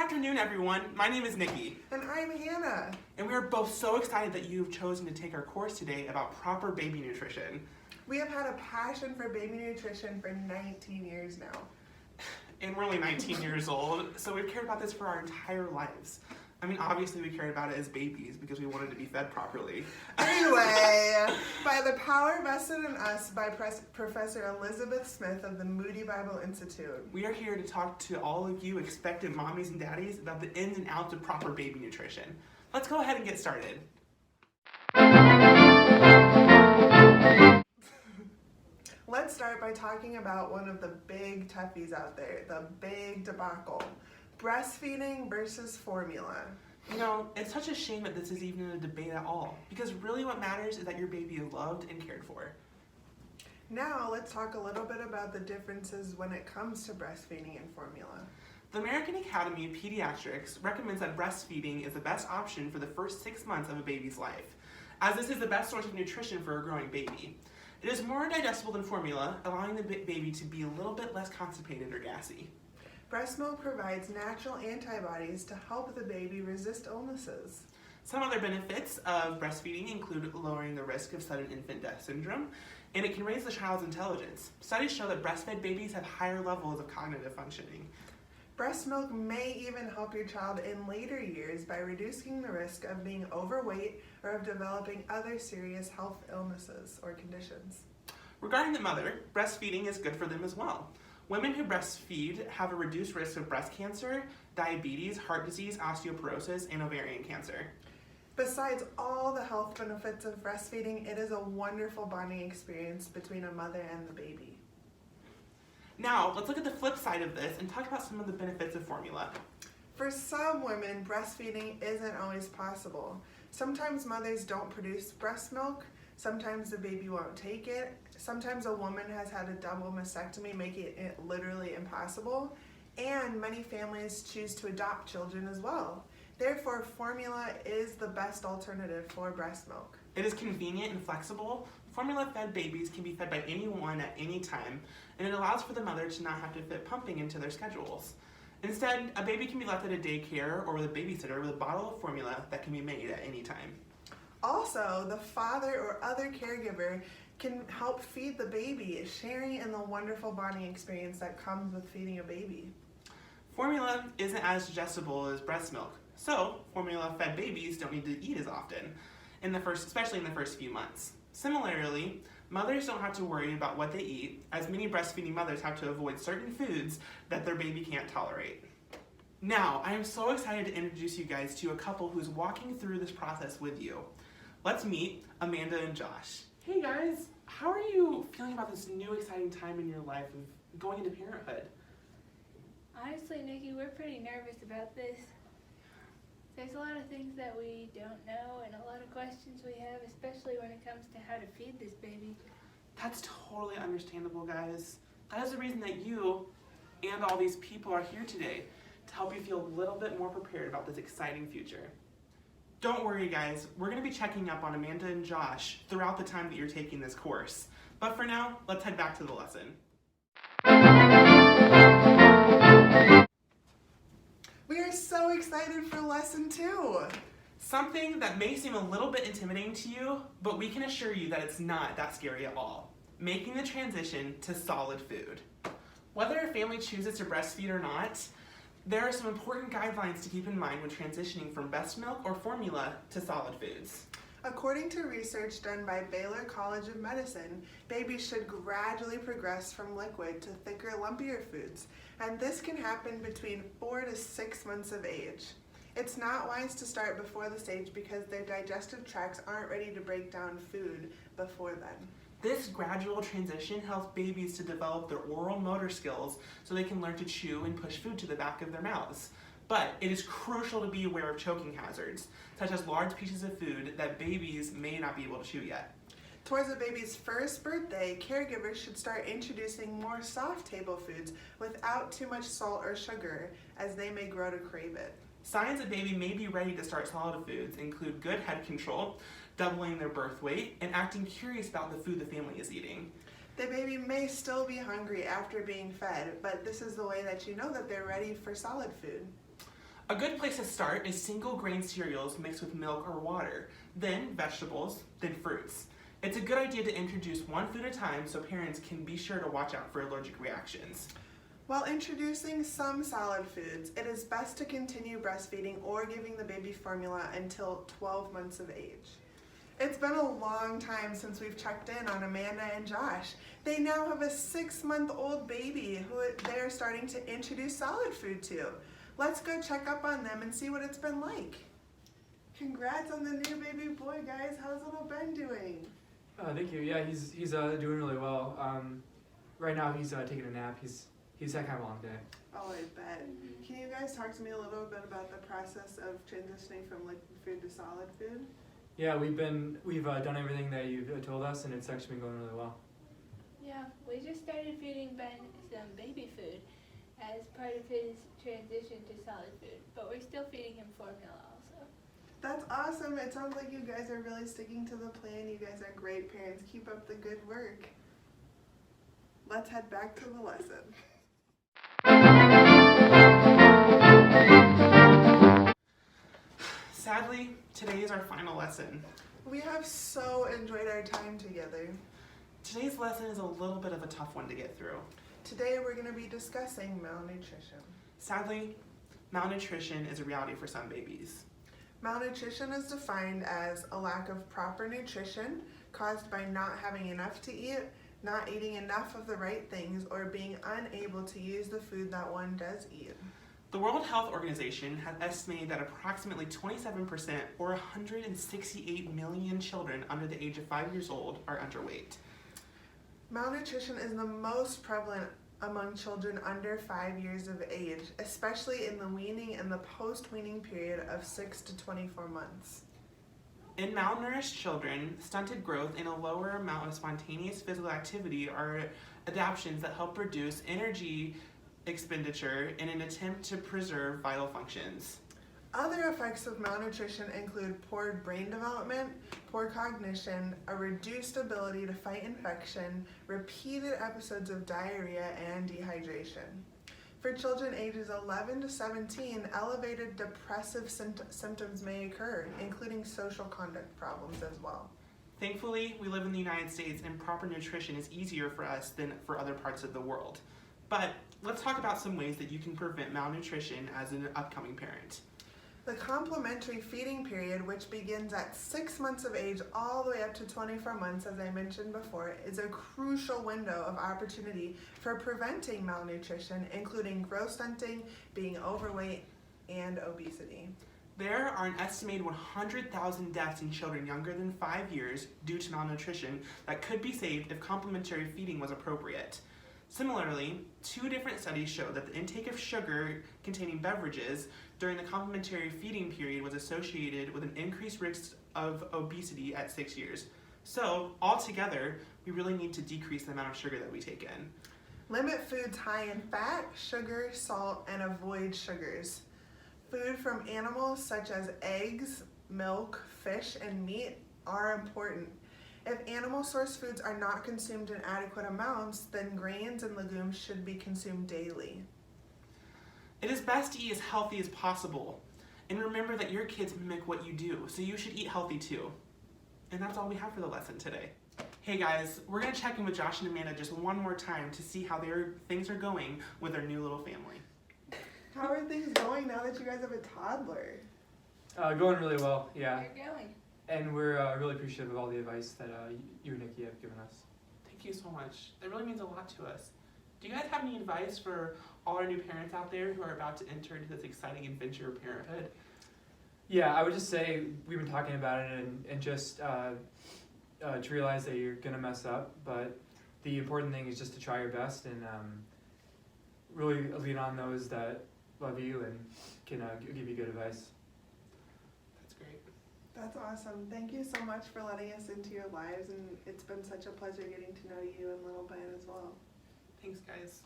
afternoon, everyone. My name is Nicky. And I'm Hannah. And we are both so excited that you've chosen to take our course today about proper baby nutrition. We have had a passion for baby nutrition for 19 years now. And we're only 19 years old, so we've cared about this for our entire lives. I mean, obviously we cared about it as babies because we wanted to be fed properly. Anyway, by the power vested in us by Professor Elizabeth Smith of the Moody Bible Institute, we are here to talk to all of you expectant mommies and daddies about the ins and outs of proper baby nutrition. Let's go ahead and get started. Let's start by talking about one of the big toughies out there, the big debacle. Breastfeeding versus formula. You know, it's such a shame that this is even a debate at all, because really what matters is that your baby is loved and cared for. Now let's talk a little bit about the differences when it comes to breastfeeding and formula. The American Academy of Pediatrics recommends that breastfeeding is the best option for the first 6 months of a baby's life, as this is the best source of nutrition for a growing baby. It is more digestible than formula, allowing the baby to be a little bit less constipated or gassy. Breast milk provides natural antibodies to help the baby resist illnesses. Some other benefits of breastfeeding include lowering the risk of sudden infant death syndrome, and it can raise the child's intelligence. Studies show that breastfed babies have higher levels of cognitive functioning. Breast milk may even help your child in later years by reducing the risk of being overweight or of developing other serious health illnesses or conditions. Regarding the mother, breastfeeding is good for them as well. Women who breastfeed have a reduced risk of breast cancer, diabetes, heart disease, osteoporosis, and ovarian cancer. Besides all the health benefits of breastfeeding, it is a wonderful bonding experience between a mother and the baby. Now, let's look at the flip side of this and talk about some of the benefits of formula. For some women, breastfeeding isn't always possible. Sometimes mothers don't produce breast milk. Sometimes the baby won't take it. Sometimes a woman has had a double mastectomy, making it literally impossible. And many families choose to adopt children as well. Therefore, formula is the best alternative for breast milk. It is convenient and flexible. Formula-fed babies can be fed by anyone at any time, and it allows for the mother to not have to fit pumping into their schedules. Instead, a baby can be left at a daycare or with a babysitter with a bottle of formula that can be made at any time. Also, the father or other caregiver can help feed the baby, sharing in the wonderful bonding experience that comes with feeding a baby. Formula isn't as digestible as breast milk, so formula-fed babies don't need to eat as often, especially in the first few months. Similarly, mothers don't have to worry about what they eat, as many breastfeeding mothers have to avoid certain foods that their baby can't tolerate. Now, I am so excited to introduce you guys to a couple who's walking through this process with you. Let's meet Amanda and Josh. Hey guys, how are you feeling about this new exciting time in your life of going into parenthood? Honestly, Nikki, we're pretty nervous about this. There's a lot of things that we don't know and a lot of questions we have, especially when it comes to how to feed this baby. That's totally understandable, guys. That is the reason that you and all these people are here today, to help you feel a little bit more prepared about this exciting future. Don't worry, guys. We're going to be checking up on Amanda and Josh throughout the time that you're taking this course. But for now, let's head back to the lesson. We are so excited for lesson 2. Something that may seem a little bit intimidating to you, but we can assure you that it's not that scary at all. Making the transition to solid food. Whether a family chooses to breastfeed or not, there are some important guidelines to keep in mind when transitioning from breast milk or formula to solid foods. According to research done by Baylor College of Medicine, babies should gradually progress from liquid to thicker, lumpier foods, and this can happen between 4 to 6 months of age. It's not wise to start before this age because their digestive tracts aren't ready to break down food before then. This gradual transition helps babies to develop their oral motor skills so they can learn to chew and push food to the back of their mouths. But it is crucial to be aware of choking hazards, such as large pieces of food that babies may not be able to chew yet. Towards a baby's first birthday, caregivers should start introducing more soft table foods without too much salt or sugar, as they may grow to crave it. Signs that baby may be ready to start solid foods include good head control, doubling their birth weight, and acting curious about the food the family is eating. The baby may still be hungry after being fed, but this is the way that you know that they're ready for solid food. A good place to start is single grain cereals mixed with milk or water, then vegetables, then fruits. It's a good idea to introduce one food at a time so parents can be sure to watch out for allergic reactions. While introducing some solid foods, it is best to continue breastfeeding or giving the baby formula until 12 months of age. It's been a long time since we've checked in on Amanda and Josh. They now have a 6-month-old baby who they are starting to introduce solid food to. Let's go check up on them and see what it's been like. Congrats on the new baby boy, guys. How's little Ben doing? Thank you. Yeah, he's doing really well. Right now he's taking a nap. He's had kind of a long day. Oh, I bet. Can you guys talk to me a little bit about the process of transitioning from liquid food to solid food? Yeah, we've done everything that you've told us, and it's actually been going really well. Yeah, we just started feeding Ben some baby food as part of his transition to solid food, but we're still feeding him formula also. That's awesome. It sounds like you guys are really sticking to the plan. You guys are great parents. Keep up the good work. Let's head back to the lesson. Sadly, today is our final lesson. We have so enjoyed our time together. Today's lesson is a little bit of a tough one to get through. Today we're going to be discussing malnutrition. Sadly, malnutrition is a reality for some babies. Malnutrition is defined as a lack of proper nutrition caused by not having enough to eat, not eating enough of the right things, or being unable to use the food that one does eat. The World Health Organization has estimated that approximately 27%, or 168 million children under the age of 5 years old, are underweight. Malnutrition is the most prevalent among children under 5 years of age, especially in the weaning and the post-weaning period of 6 to 24 months. In malnourished children, stunted growth and a lower amount of spontaneous physical activity are adaptations that help reduce energy expenditure in an attempt to preserve vital functions. Other effects of malnutrition include poor brain development, poor cognition, a reduced ability to fight infection, repeated episodes of diarrhea, and dehydration. For children ages 11 to 17, elevated depressive symptoms may occur, including social conduct problems as well. Thankfully, we live in the United States and proper nutrition is easier for us than for other parts of the world. But let's talk about some ways that you can prevent malnutrition as an upcoming parent. The complementary feeding period, which begins at 6 months of age all the way up to 24 months, as I mentioned before, is a crucial window of opportunity for preventing malnutrition, including growth stunting, being overweight, and obesity. There are an estimated 100,000 deaths in children younger than 5 years due to malnutrition that could be saved if complementary feeding was appropriate. Similarly, 2 different studies show that the intake of sugar-containing beverages during the complementary feeding period was associated with an increased risk of obesity at 6 years. So, altogether, we really need to decrease the amount of sugar that we take in. Limit foods high in fat, sugar, salt, and avoid sugars. Food from animals such as eggs, milk, fish, and meat are important. If animal source foods are not consumed in adequate amounts, then grains and legumes should be consumed daily. It is best to eat as healthy as possible. And remember that your kids mimic what you do, so you should eat healthy too. And that's all we have for the lesson today. Hey guys, we're going to check in with Josh and Amanda just one more time to see how things are going with their new little family. How are things going now that you guys have a toddler? Going really well, yeah. We're going. And we're really appreciative of all the advice that you and Nikki have given us. Thank you so much. It really means a lot to us. Do you guys have any advice for all our new parents out there who are about to enter into this exciting adventure of parenthood? Yeah, I would just say we've been talking about it and just to realize that you're going to mess up, but the important thing is just to try your best and really lean on those that love you and can give you good advice. That's great. That's awesome. Thank you so much for letting us into your lives, and it's been such a pleasure getting to know you and little Ben as well. Thanks, guys.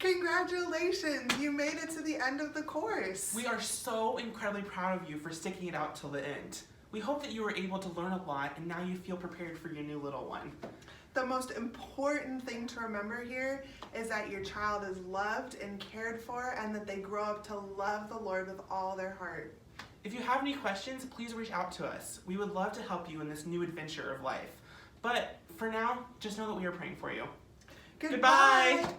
Congratulations! You made it to the end of the course. We are so incredibly proud of you for sticking it out till the end. We hope that you were able to learn a lot and now you feel prepared for your new little one. The most important thing to remember here is that your child is loved and cared for, and that they grow up to love the Lord with all their heart. If you have any questions, please reach out to us. We would love to help you in this new adventure of life. But for now, just know that we are praying for you. Goodbye. Goodbye.